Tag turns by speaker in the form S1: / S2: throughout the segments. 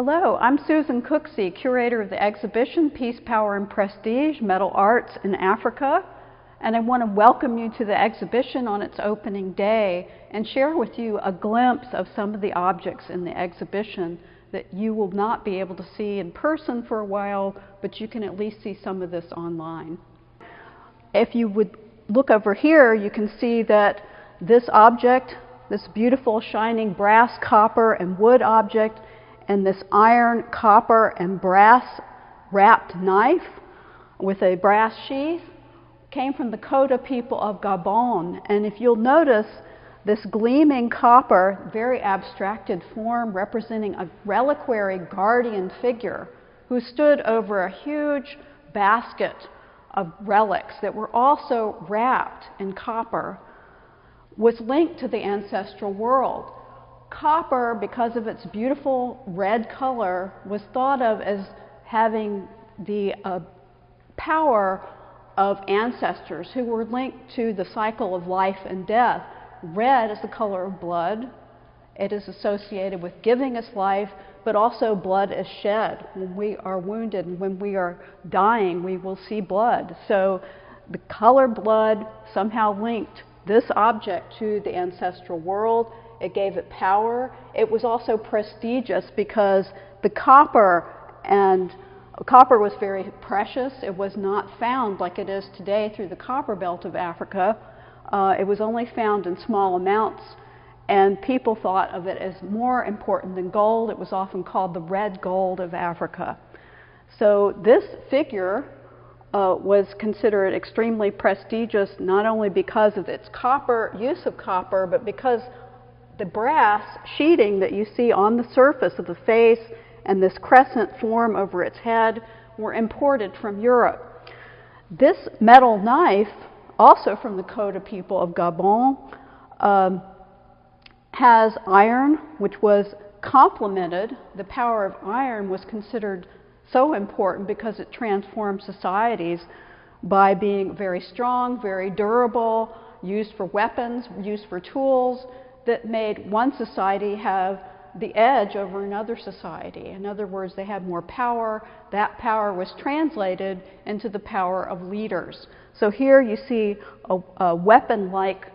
S1: Hello, I'm Susan Cooksey, curator of the exhibition Peace, Power, and Prestige, Metal Arts in Africa. And I want to welcome you to the exhibition on its opening day and share with you a glimpse of some of the objects in the exhibition that you will not be able to see in person for a while, but you can at least see some of this online. If you would look over here, you can see that this object, this beautiful shining brass, copper, and wood object, and this iron, copper, and brass wrapped knife with a brass sheath came from the Koda people of Gabon. And if you'll notice, this gleaming copper, very abstracted form representing a reliquary guardian figure who stood over a huge basket of relics that were also wrapped in copper, was linked to the ancestral world. Copper, because of its beautiful red color, was thought of as having the power of ancestors who were linked to the cycle of life and death. Red is the color of blood. It is associated with giving us life, but also blood is shed. When we are wounded and when we are dying, we will see blood. So the color blood somehow linked this object to the ancestral world. It gave it power. It was also prestigious because the copper was very precious. It was not found like it is today through the copper belt of Africa. It was only found in small amounts, and people thought of it as more important than gold. It was often called the red gold of Africa. So this figure was considered extremely prestigious, not only because of its use of copper, but because the brass sheeting that you see on the surface of the face and this crescent form over its head were imported from Europe. This metal knife, also from the Koda people of Gabon, has iron, which was complemented. The power of iron was considered so important because it transformed societies by being very strong, very durable, used for weapons, used for tools, that made one society have the edge over another society. In other words, they had more power. That power was translated into the power of leaders. So here you see a weapon-like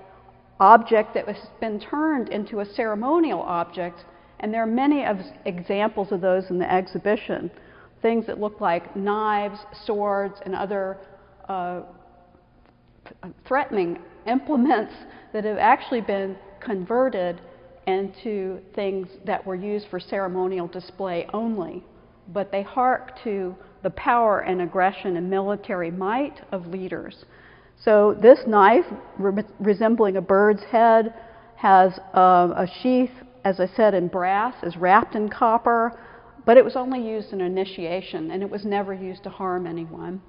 S1: object that has been turned into a ceremonial object, and there are many examples of those in the exhibition. Things that look like knives, swords, and other threatening implements that have actually been converted into things that were used for ceremonial display only, but they hark to the power and aggression and military might of leaders. So this knife, resembling a bird's head, has a sheath, as I said, in brass, is wrapped in copper, but it was only used in initiation, and it was never used to harm anyone.